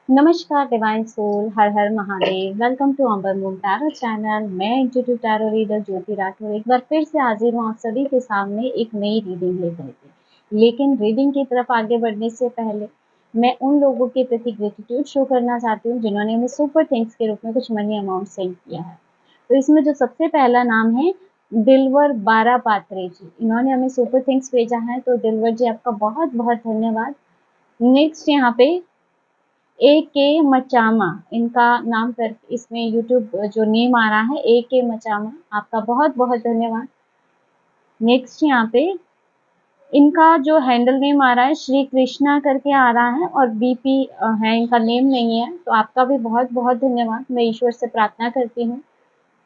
नमस्कार divine soul, Har Har Mahadev. Welcome to Amar moon tarot channel. मैं intuitive tarot reader Jyoti Rathore एक बार फिर से हाजिर हूँ आप सभी के सामने एक नई रीडिंग लेकर के। लेकिन रीडिंग की तरफ आगे बढ़ने से पहले मैं उन लोगों के प्रति ग्रेटिट्यूड शो करना चाहती हूँ जिन्होंने हमें सुपर थैंक्स के रूप में कुछ मनी अमाउंट सेंड किया है। तो इसमें जो सबसे पहला नाम है दिलवर बारा पात्रे जी, इन्होंने हमें सुपर थैंक्स भेजा है। तो दिलवर जी, आपका बहुत बहुत धन्यवाद। नेक्स्ट यहाँ पे ए के मचामा, इनका नाम कर इसमें यूट्यूब जो नेम आ रहा है ए के मचामा, आपका बहुत बहुत धन्यवाद। नेक्स्ट यहाँ पे इनका जो हैंडल नेम आ रहा है श्री कृष्णा करके आ रहा है और बीपी है, इनका नेम नहीं है। तो आपका भी बहुत बहुत धन्यवाद। मैं ईश्वर से प्रार्थना करती हूँ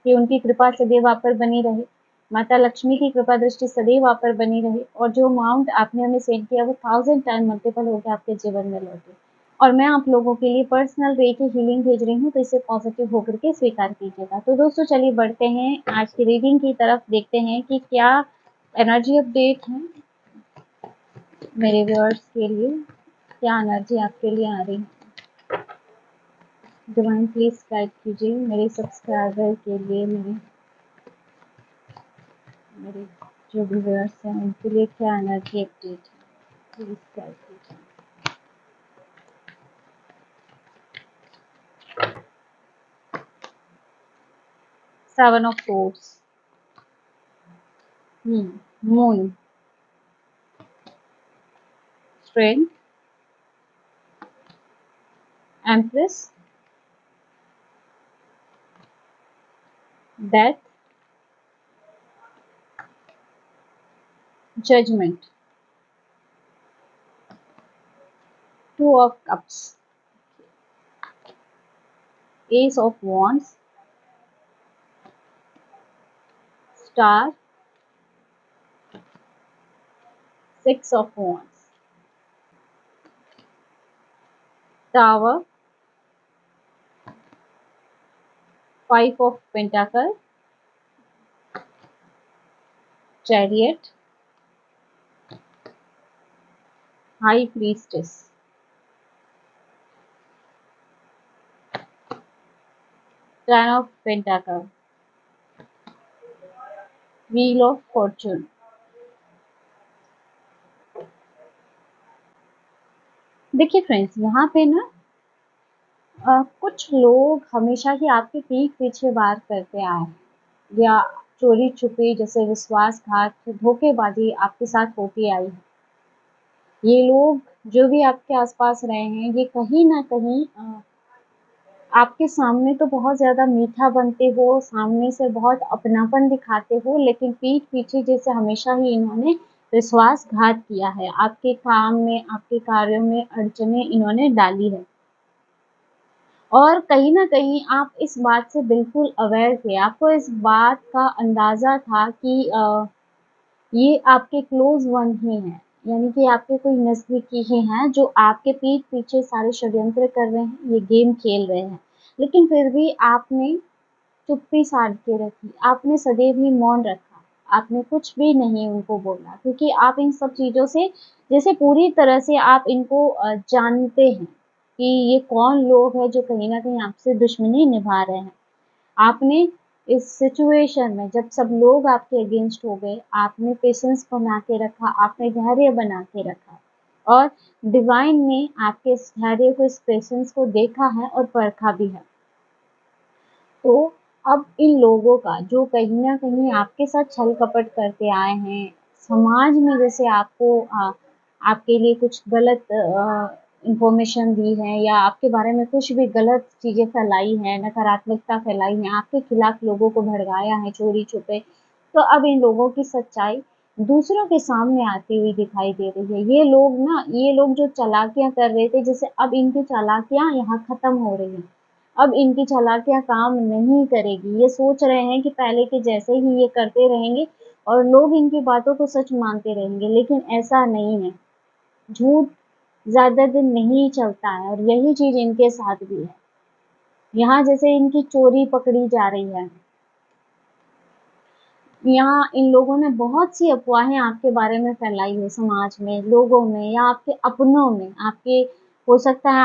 कि उनकी कृपा सदैव आप पर बनी रहे, माता लक्ष्मी की कृपा दृष्टि सदैव आप पर बनी रहे और जो अमाउंट आपने हमें सेंड किया वो 1000 टाइम मल्टीपल होकर आपके जीवन में लौटे। और मैं आप लोगों के लिए पर्सनल रेकी हीलिंग भेज रही हूँ, तो इसे पॉजिटिव होकर के स्वीकार कीजिएगा। तो दोस्तों चलिए बढ़ते हैं आज की रीडिंग की तरफ, देखते हैं कि क्या एनर्जी अपडेट है मेरे व्यूअर्स के लिए, क्या एनर्जी आपके लिए आ रही है। डिवाइन प्लीज गाइड कीजिए मेरे सब्सक्राइबर के लिए, मेरे जो भी व्यूअर्स हैं उनके लिए क्या एनर्जी अपडेट है, प्लीज गाइड कीजिए। Seven of swords, moon, strength, empress, death, judgement, two of cups, ace of wands, star, six of wands, tower, five of pentacle, chariot, high priestess, ten of pentacle, wheel of fortune. देखिए friends, यहाँ पे ना कुछ लोग हमेशा ही आपके पीठ पीछे वार करते आए हैं या चोरी छुपी जैसे विश्वासघात, धोखेबाजी आपके साथ होती आई है। ये लोग जो भी आपके आसपास रहे हैं, ये कहीं ना कहीं आपके सामने तो बहुत ज़्यादा मीठा बनते हो, सामने से बहुत अपनापन दिखाते हो, लेकिन पीठ पीछे जैसे हमेशा ही इन्होंने विश्वासघात किया है। आपके काम में, आपके कार्यों में अड़चने इन्होंने डाली है और कहीं न कहीं आप इस बात से बिल्कुल अवेयर थे। आपको इस बात का अंदाज़ा था कि ये आपके क्लोज़ वन ही हैं, यानी कि आपके कोई नज़दीकी ही हैं जो आपके पीठ पीछे सारे षड्यंत्र कर रहे हैं, ये गेम खेल रहे हैं। लेकिन फिर भी आपने चुप्पी साध के रखी, आपने सदैव ही मौन रखा, आपने कुछ भी नहीं उनको बोला, क्योंकि आप इन सब चीज़ों से जैसे पूरी तरह से आप इनको जानते हैं कि ये कौन लोग हैं जो कहीं न कहीं आपसे दुश्मनी निभा रहे हैं। आपने इस सिचुएशन में जब सब लोग आपके अगेंस्ट हो गए, आपने पेशेंस बना के रखा, आपने धैर्य बना के रखा और डिवाइन ने आपके इस धैर्य को, इस पेशेंस को देखा है और परखा भी है। तो अब इन लोगों का जो कहीं न कहीं आपके साथ छल कपट करते आए हैं, समाज में जैसे आपको आपके लिए कुछ गलत इन्फॉर्मेशन दी है या आपके बारे में कुछ भी गलत चीज़ें फैलाई हैं, नकारात्मकता फैलाई है, आपके खिलाफ लोगों को भड़काया है चोरी-छुपे, तो अब इन लोगों की सच्चाई दूसरों के सामने आती हुई दिखाई दे रही है। ये लोग जो चालाकियाँ कर रहे थे, जैसे अब इनकी चालाकियाँ यहाँ खत्म हो रही हैं। अब इनकी चालाकियाँ काम नहीं करेगी। ये सोच रहे हैं कि पहले के जैसे ही ये करते रहेंगे और लोग इनकी बातों को सच मानते रहेंगे, लेकिन ऐसा नहीं है। झूठ ज़्यादा दिन नहीं चलता है और यही चीज़ इनके साथ भी है। यहाँ जैसे इनकी चोरी पकड़ी जा रही है, यहाँ इन लोगों ने बहुत सी अफ़वाहें आपके बारे में फैलाई है समाज में, लोगों में या आपके अपनों में। आपके हो सकता है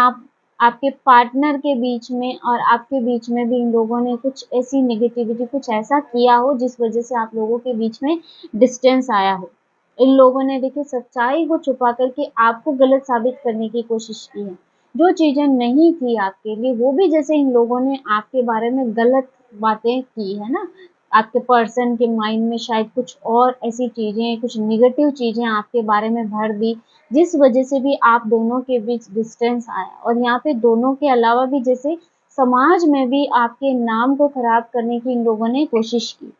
आपके पार्टनर के बीच में और आपके बीच में भी इन लोगों ने कुछ ऐसी नेगेटिविटी, कुछ ऐसा किया हो जिस वजह से आप लोगों के बीच में डिस्टेंस आया हो। इन लोगों ने देखिए सच्चाई को छुपा करके आपको गलत साबित करने की कोशिश की है। जो चीज़ें नहीं थी आपके लिए, वो भी जैसे इन लोगों ने आपके बारे में गलत बातें की है ना, आपके पर्सन के माइंड में शायद कुछ और ऐसी चीज़ें, कुछ नेगेटिव चीज़ें आपके बारे में भर दी, जिस वजह से भी आप दोनों के बीच डिस्टेंस आया। और यहाँ पे दोनों के अलावा भी जैसे समाज में भी आपके नाम को खराब करने की इन लोगों ने कोशिश की।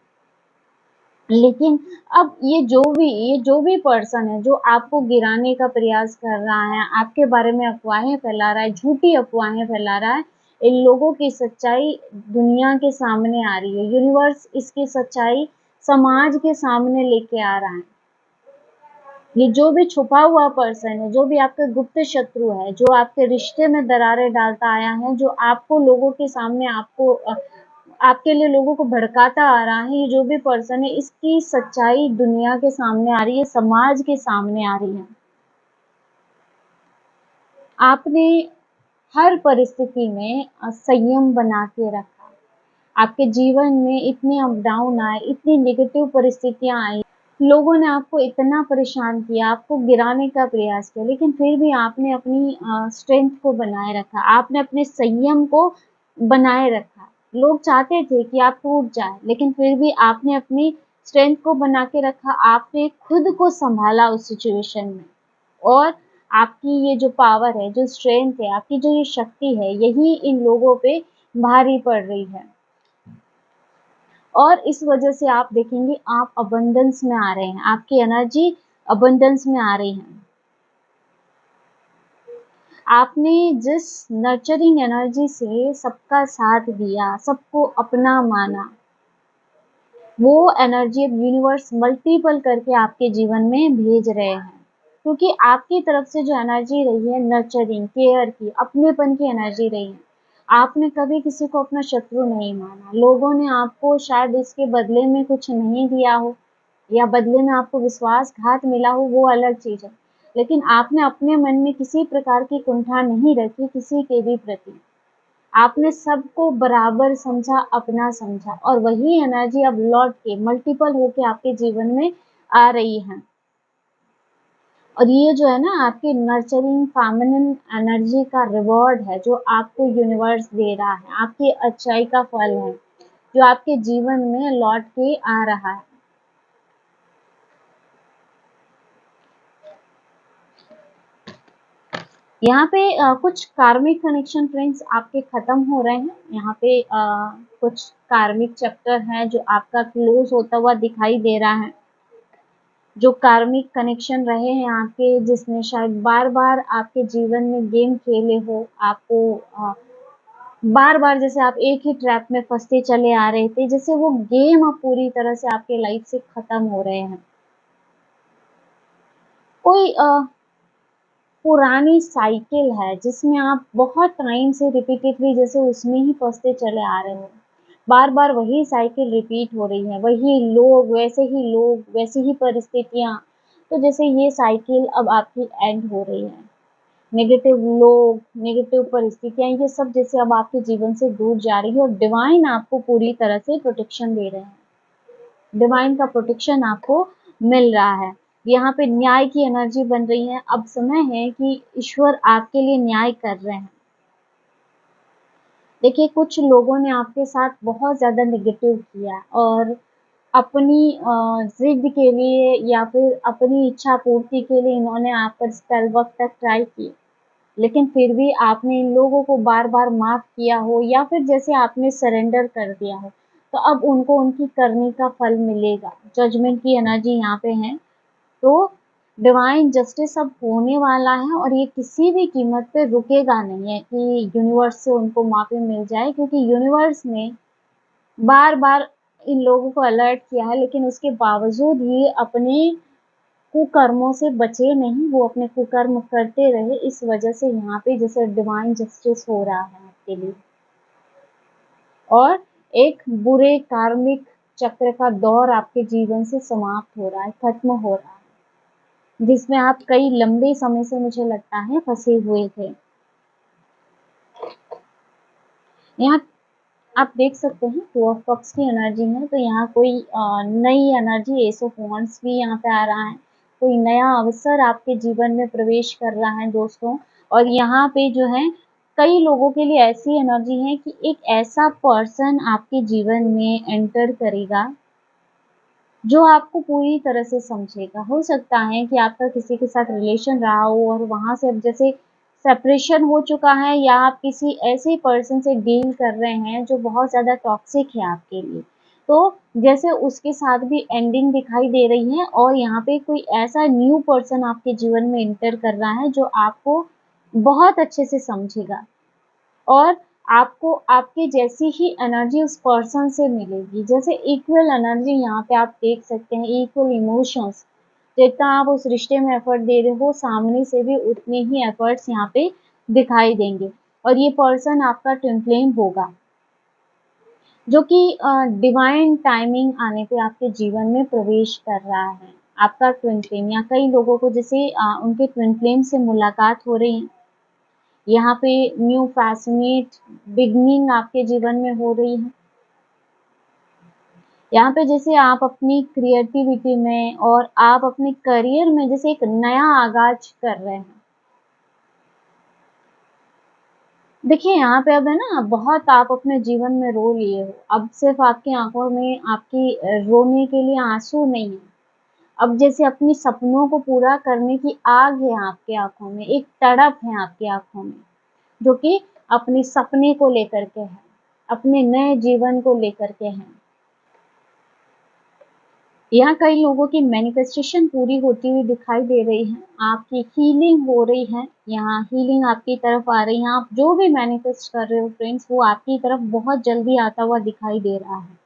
लेकिन अब ये जो भी पर्सन है जो आपको गिराने का प्रयास कर रहा है, आपके बारे में अफवाहें फैला रहा है, झूठी अफवाहें फैला रहा है, इन लोगों की सच्चाई दुनिया के सामने आ रही है। यूनिवर्स इसकी सच्चाई समाज के सामने लेके आ रहा है। ये जो भी छुपा हुआ पर्सन है, जो भी आपका गुप्त शत्रु है, जो आपके रिश्ते में दरारें डालता आया है, जो आपको लोगों के सामने आपके लिए लोगों को भड़काता आ रहा है, ये जो भी पर्सन है, इसकी सच्चाई दुनिया के सामने आ रही है, समाज के सामने आ रही है। आपने हर परिस्थिति में संयम बना के रखा। आपके जीवन में इतने अप डाउन आए, इतनी नेगेटिव परिस्थितियां आई, लोगों ने आपको इतना परेशान किया, आपको गिराने का प्रयास किया, लेकिन फिर भी आपने अपनी स्ट्रेंथ को बनाए रखा, आपने अपने संयम को बनाए रखा। लोग चाहते थे कि आप टूट जाए, लेकिन फिर भी आपने अपनी स्ट्रेंथ को बना के रखा, आपने खुद को संभाला उस सिचुएशन में। और आपकी ये जो पावर है, जो स्ट्रेंथ है, आपकी जो ये शक्ति है, यही इन लोगों पे भारी पड़ रही है। और इस वजह से आप देखेंगे आप अबंडेंस में आ रहे हैं, आपकी एनर्जी अबंडेंस में आ रही है। आपने जिस नर्चरिंग एनर्जी से सबका साथ दिया, सबको अपना माना, वो एनर्जी अब यूनिवर्स मल्टीपल करके आपके जीवन में भेज रहे हैं। क्योंकि आपकी तरफ से जो एनर्जी रही है नर्चरिंग, केयर की, अपनेपन की एनर्जी रही है, आपने कभी किसी को अपना शत्रु नहीं माना। लोगों ने आपको शायद इसके बदले में कुछ नहीं दिया हो, या बदले में आपको विश्वासघात मिला हो, वो अलग चीज़ है। लेकिन आपने अपने मन में किसी प्रकार की कुंठा नहीं रखी किसी के भी प्रति। आपने सबको बराबर समझा, अपना समझा, और वही एनर्जी अब लौट के मल्टीपल होके आपके जीवन में आ रही है। और ये जो है ना आपकी नर्चरिंग फेमिनिन एनर्जी का रिवॉर्ड है, जो आपको यूनिवर्स दे रहा है, आपकी अच्छाई का फल है, जो आपके जीवन में लौट के आ रहा है। यहाँ पे कुछ कार्मिक कनेक्शन फ्रेंड्स आपके खत्म हो रहे हैं। यहाँ पे कुछ कार्मिक चैप्टर हैं जो आपका क्लोज होता हुआ दिखाई दे रहा है। जो कार्मिक कनेक्शन रहे हैं आपके, जिसने शायद बार बार आपके जीवन में गेम खेले हो, आपको बार बार जैसे आप एक ही ट्रैप में फंसते चले आ रहे थे, जैसे वो गेम अब पूरी तरह से आपके लाइफ से खत्म हो रहे हैं। कोई पुरानी साइकिल है जिसमें आप बहुत टाइम से रिपीटेडली जैसे उसमें ही फंसते चले आ रहे हो, बार बार वही साइकिल रिपीट हो रही है, वही लोग वैसे ही परिस्थितियां। तो जैसे ये साइकिल अब आपकी एंड हो रही है। नेगेटिव लोग, नेगेटिव परिस्थितियां, ये सब जैसे अब आपके जीवन से दूर जा रही है, और डिवाइन आपको पूरी तरह से प्रोटेक्शन दे रहे हैं। डिवाइन का प्रोटेक्शन आपको मिल रहा है। यहाँ पे न्याय की एनर्जी बन रही है। अब समय है कि ईश्वर आपके लिए न्याय कर रहे हैं। देखिए कुछ लोगों ने आपके साथ बहुत ज़्यादा नेगेटिव किया, और अपनी जिद के लिए या फिर अपनी इच्छा पूर्ति के लिए इन्होंने आप पर स्पेल वर्क तक ट्राई की। लेकिन फिर भी आपने इन लोगों को बार-बार माफ़ किया हो, या फिर जैसे आपने सरेंडर कर दिया हो, तो अब उनको उनकी करनी का फल मिलेगा। जजमेंट की एनर्जी यहाँ पे है। तो डिवाइन जस्टिस अब होने वाला है, और ये किसी भी कीमत पे रुकेगा नहीं है कि यूनिवर्स से उनको माफ़ी मिल जाए, क्योंकि यूनिवर्स ने बार-बार इन लोगों को अलर्ट किया है, लेकिन उसके बावजूद ये अपने कुकर्मों से बचे नहीं, वो अपने कुकर्म करते रहे। इस वजह से यहाँ पे जैसे डिवाइन जस्टिस हो रहा है आपके लिए, और एक बुरे कार्मिक चक्र का दौर आपके जीवन से समाप्त हो रहा है, खत्म हो रहा है, जिसमें आप कई लंबे समय से मुझे लगता है फंसे हुए थे। यहाँ आप देख सकते हैं 2 ऑफ कप्स की एनर्जी है, तो यहाँ कोई नई एनर्जी एस ऑफ वांड्स भी यहाँ पे आ रहा है। कोई नया अवसर आपके जीवन में प्रवेश कर रहा है दोस्तों। और यहाँ पे जो है कई लोगों के लिए ऐसी एनर्जी है कि एक ऐसा पर्सन आपके जीवन में एंटर करेगा जो आपको पूरी तरह से समझेगा। हो सकता है कि आपका किसी के साथ रिलेशन रहा हो और वहाँ से अब जैसे सेपरेशन हो चुका है, या आप किसी ऐसे पर्सन से डील कर रहे हैं जो बहुत ज़्यादा टॉक्सिक है आपके लिए। तो जैसे उसके साथ भी एंडिंग दिखाई दे रही है, और यहाँ पे कोई ऐसा न्यू पर्सन आपके जीवन में एंटर कर रहा है जो आपको बहुत अच्छे से समझेगा, और आपको आपकी जैसी ही एनर्जी उस पर्सन से मिलेगी। जैसे इक्वल एनर्जी यहाँ पे आप देख सकते हैं, इक्वल इमोशंस। जितना आप उस रिश्ते में एफर्ट दे रहे हो, सामने से भी उतने ही एफर्ट्स यहाँ पे दिखाई देंगे। और ये पर्सन आपका ट्विन फ्लेम होगा, जो कि डिवाइन टाइमिंग आने पे आपके जीवन में प्रवेश कर रहा है। आपका ट्विन फ्लेम, या कई लोगों को जैसे उनके ट्विन फ्लेम से मुलाकात हो रही है, यहाँ पे न्यू फैसिनेट बिगनिंग आपके जीवन में हो रही है। यहाँ पे जैसे आप अपनी क्रिएटिविटी में और आप अपने करियर में जैसे एक नया आगाज कर रहे हैं। देखिए यहाँ पे अब है ना, बहुत आप अपने जीवन में रो लिए हो, अब सिर्फ आपकी आंखों में आपकी रोने के लिए आंसू नहीं है। अब जैसे अपनी सपनों को पूरा करने की आग है आपके आंखों में, एक तड़प है आपकी आंखों में, जो कि अपने सपने को लेकर के है, अपने नए जीवन को लेकर के है। यहाँ कई लोगों की मैनिफेस्टेशन पूरी होती हुई दिखाई दे रही है, आपकी हीलिंग हो रही है, यहाँ हीलिंग आपकी तरफ आ रही है। आप जो भी मैनिफेस्ट कर रहे हो फ्रेंड्स, वो आपकी तरफ बहुत जल्दी आता हुआ दिखाई दे रहा है।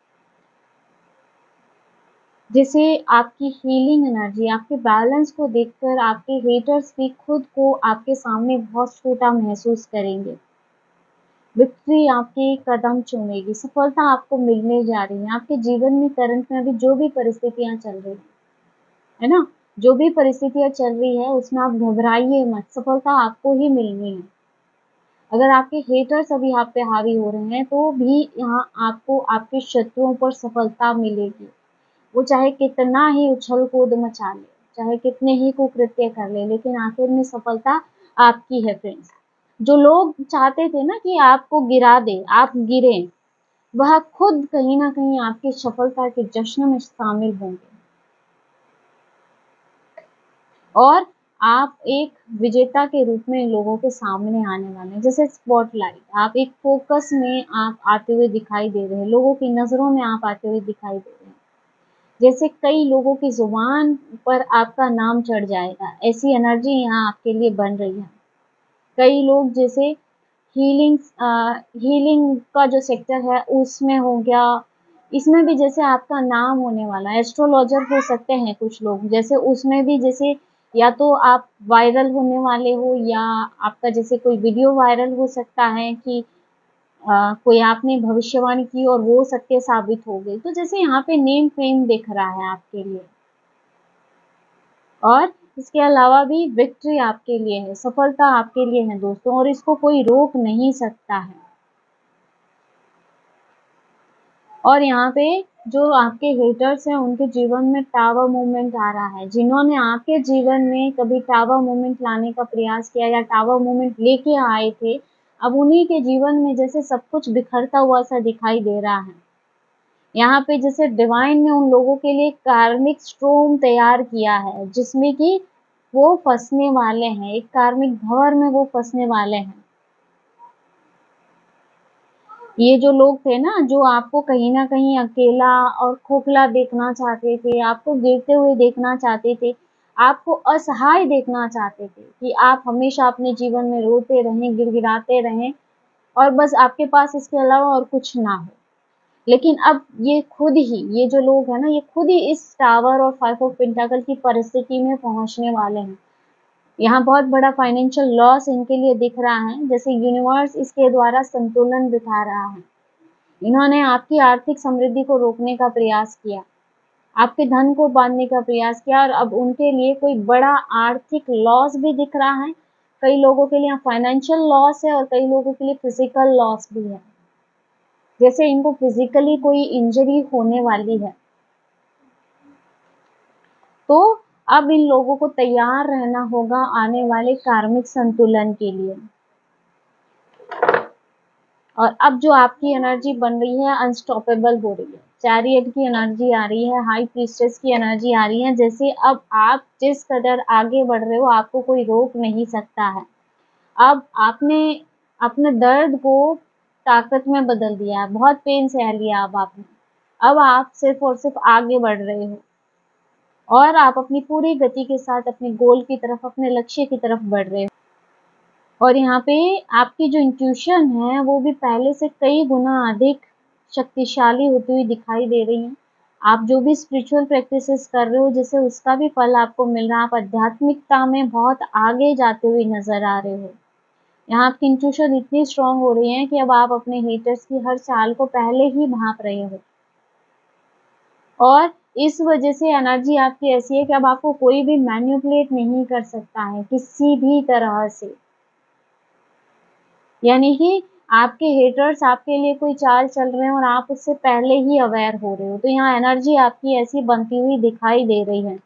जैसे आपकी हीलिंग एनर्जी, आपके बैलेंस को देखकर आपके हेटर्स भी खुद को आपके सामने बहुत छोटा महसूस करेंगे। विक्ट्री आपके कदम चूमेगी, सफलता आपको मिलने जा रही है। आपके जीवन में करंट में अभी जो भी परिस्थितियां चल रही है ना, जो भी परिस्थितियां चल रही है उसमें आप घबराइए मत, सफलता आपको ही मिलनी है। अगर आपके हेटर्स अभी आप पे हावी हो रहे हैं, तो भी यहाँ आपको आपके शत्रुओं पर सफलता मिलेगी। वो चाहे कितना ही उछल कूद मचा ले, चाहे कितने ही कुकृत्य कर ले, लेकिन आखिर में सफलता आपकी है फ्रेंड्स। जो लोग चाहते थे ना कि आपको गिरा दे, आप गिरे, वह खुद कहीं ना कहीं आपकी सफलता के जश्न में शामिल होंगे, और आप एक विजेता के रूप में लोगों के सामने आने वाले हैं। जैसे स्पॉटलाइट, आप एक फोकस में आप आते हुए दिखाई दे रहे हैं, लोगों की नजरों में आप आते हुए दिखाई दे रहे हैं। जैसे कई लोगों की जुबान पर आपका नाम चढ़ जाएगा, ऐसी एनर्जी यहाँ आपके लिए बन रही है। कई लोग जैसे हीलिंग हीलिंग का जो सेक्टर है उसमें हो गया, इसमें भी जैसे आपका नाम होने वाला है। एस्ट्रोलॉजर हो सकते हैं कुछ लोग, जैसे उसमें भी जैसे या तो आप वायरल होने वाले हो, या आपका जैसे कोई वीडियो वायरल हो सकता है कि कोई आपने भविष्यवाणी की और वो सत्य साबित हो गई। तो जैसे यहाँ पे नेम फेम दिख रहा है आपके लिए, और इसके अलावा भी विक्ट्री आपके लिए है, सफलता आपके लिए है दोस्तों, और इसको कोई रोक नहीं सकता है। और यहाँ पे जो आपके हेटर्स हैं उनके जीवन में टावर मूवमेंट आ रहा है। जिन्होंने आपके जीवन में कभी टावर मूवमेंट लाने का प्रयास किया या टावर मूवमेंट लेके आए थे, अब उन्हीं के जीवन में जैसे सब कुछ बिखरता हुआ सा दिखाई दे रहा है। यहाँ पे जैसे डिवाइन ने उन लोगों के लिए कार्मिक स्ट्रोम तैयार किया है, जिसमें कि वो फंसने वाले हैं, एक कार्मिक भंवर में वो फंसने वाले हैं। ये जो लोग थे ना, जो आपको कहीं ना कहीं अकेला और खोखला देखना चाहते थे, आपको गिरते हुए देखना चाहते थे, आपको असहाय देखना चाहते थे कि आप हमेशा अपने जीवन में रोते रहें, गिड़गिड़ाते रहें, और बस आपके पास इसके अलावा और कुछ ना हो। लेकिन अब ये खुद ही, ये जो लोग हैं ना, ये खुद ही इस टावर और 5 ऑफ पेंटाकल की परिस्थिति में पहुंचने वाले हैं। यहाँ बहुत बड़ा फाइनेंशियल लॉस इनके लिए दिख रहा है, जैसे यूनिवर्स इसके द्वारा संतुलन बिठा रहा है। इन्होंने आपकी आर्थिक समृद्धि को रोकने का प्रयास किया, आपके धन को बांधने का प्रयास किया, और अब उनके लिए कोई बड़ा आर्थिक लॉस भी दिख रहा है। कई लोगों के लिए फाइनेंशियल लॉस है, और कई लोगों के लिए फिजिकल लॉस भी है। जैसे इनको फिजिकली कोई इंजरी होने वाली है, तो अब इन लोगों को तैयार रहना होगा आने वाले कार्मिक संतुलन के लिए। और अब जो आपकी एनर्जी बन रही है अनस्टॉपेबल हो रही है, चैरियट की एनर्जी आ रही है, हाई प्रीस्टेस की एनर्जी आ रही है, जैसे अब आप जिस कदर आगे बढ़ रहे हो आपको कोई रोक नहीं सकता है। अब आपने अपने दर्द को ताकत में बदल दिया है, बहुत पेन सह लिया अब आपने, अब आप सिर्फ और सिर्फ आगे बढ़ रहे हो और आप अपनी पूरी गति के साथ अपने गोल की तरफ, अपने लक्ष्य की तरफ बढ़ रहे हो। और यहाँ पे आपकी जो इंट्यूशन है वो भी पहले से कई गुना अधिक शक्तिशाली होती हुई दिखाई दे रही है। आप जो भी स्पिरिचुअल प्रैक्टिसेस कर रहे हो जिससे उसका भी फल आपको मिल रहा है, आप आध्यात्मिकता में बहुत आगे जाते हुए नजर आ रहे हो। यहाँ आपकी इंट्यूशन इतनी स्ट्रांग हो रही है कि अब आप अपने हेटर्स की हर चाल को पहले ही भांप रहे हो और इस वजह से एनर्जी आपकी ऐसी है कि अब आपको कोई भी मैनिपुलेट नहीं कर सकता है किसी भी तरह से। यानी कि आपके हेटर्स आपके लिए कोई चाल चल रहे हैं और आप उससे पहले ही अवेयर हो रहे हो, तो यहाँ एनर्जी आपकी ऐसी बनती हुई दिखाई दे रही है।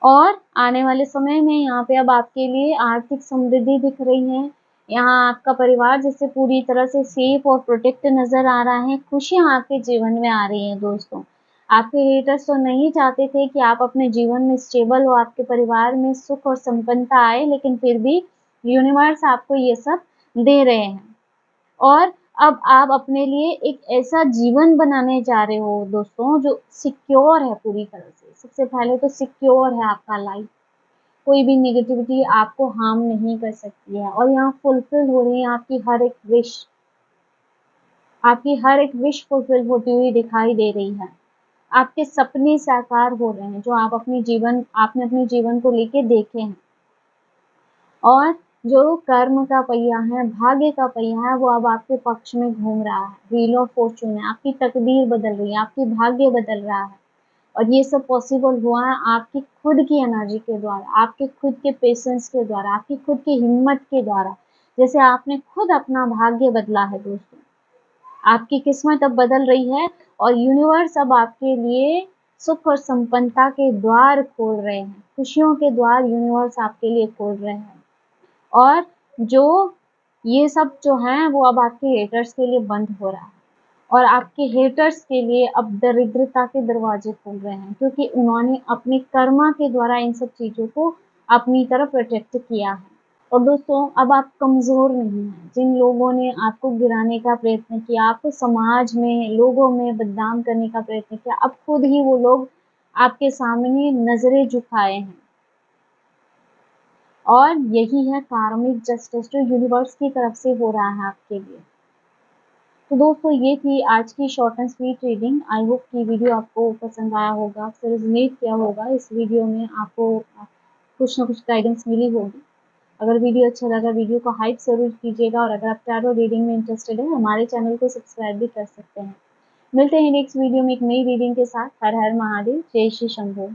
और आने वाले समय में यहाँ पे अब आपके लिए आर्थिक समृद्धि दिख रही है। यहाँ आपका परिवार जिससे पूरी तरह से सेफ और प्रोटेक्ट नजर आ रहा है, खुशियां आपके जीवन में आ रही हैं दोस्तों। आपके हेटर्स तो नहीं चाहते थे कि आप अपने जीवन में स्टेबल हो, आपके परिवार में सुख और संपन्नता आए, लेकिन फिर भी यूनिवर्स आपको ये सब दे रहे हैं। और अब आप अपने लिए एक ऐसा जीवन बनाने जा रहे हो दोस्तों जो सिक्योर है पूरी तरह से। सबसे पहले तो सिक्योर है आपका लाइफ, कोई भी नेगेटिविटी आपको हार्म नहीं कर सकती है। और यहाँ फुलफिल हो रही है आपकी हर एक विश, आपकी हर एक विश फुलफिल होती हुई दिखाई दे रही है। आपके सपने साकार हो रहे हैं जो आपने अपने जीवन को लेके देखे हैं। और जो कर्म का पहिया है, भाग्य का पहिया है, वो अब आपके पक्ष में घूम रहा है। व्हील ऑफ फॉर्चून है, आपकी तकदीर बदल रही है, आपकी भाग्य बदल रहा है। और ये सब पॉसिबल हुआ है आपकी खुद की एनर्जी के द्वारा, आपके खुद के पेशेंस के द्वारा, आपकी खुद की हिम्मत के द्वारा। जैसे आपने खुद अपना भाग्य बदला है दोस्तों, आपकी किस्मत अब बदल रही है और यूनिवर्स अब आपके लिए सुख और संपन्नता के द्वार खोल रहे हैं, खुशियों के द्वार यूनिवर्स आपके लिए खोल रहे हैं। और जो ये सब जो है वो अब आपके हेटर्स के लिए बंद हो रहा है और आपके हेटर्स के लिए अब दरिद्रता के दरवाजे खुल रहे हैं, क्योंकि उन्होंने अपने कर्मा के द्वारा इन सब चीजों को अपनी तरफ प्रोटेक्ट किया है। और दोस्तों अब आप कमजोर नहीं हैं। जिन लोगों ने आपको गिराने का प्रयत्न किया, आपको समाज में लोगों में बदनाम करने का प्रयत्न किया, अब खुद ही वो लोग आपके सामने नजरें झुकाए हैं। और यही है कार्मिक जस्टिस जो यूनिवर्स की तरफ से हो रहा है आपके लिए। तो दोस्तों ये थी आज की short and sweet reading. I hope कि वीडियो आपको पसंद आया होगा, आपसे रिजोनेट किया होगा। इस वीडियो में आपको कुछ ना कुछ गाइडेंस मिली होगी। अगर वीडियो अच्छा लगा वीडियो को हाइप जरूर कीजिएगा और अगर आप टैरो रीडिंग में इंटरेस्टेड है हमारे चैनल को सब्सक्राइब भी कर सकते हैं। मिलते हैं नेक्स्ट वीडियो में एक नई रीडिंग के साथ। हर हर महादेव, जय श्री शंभू।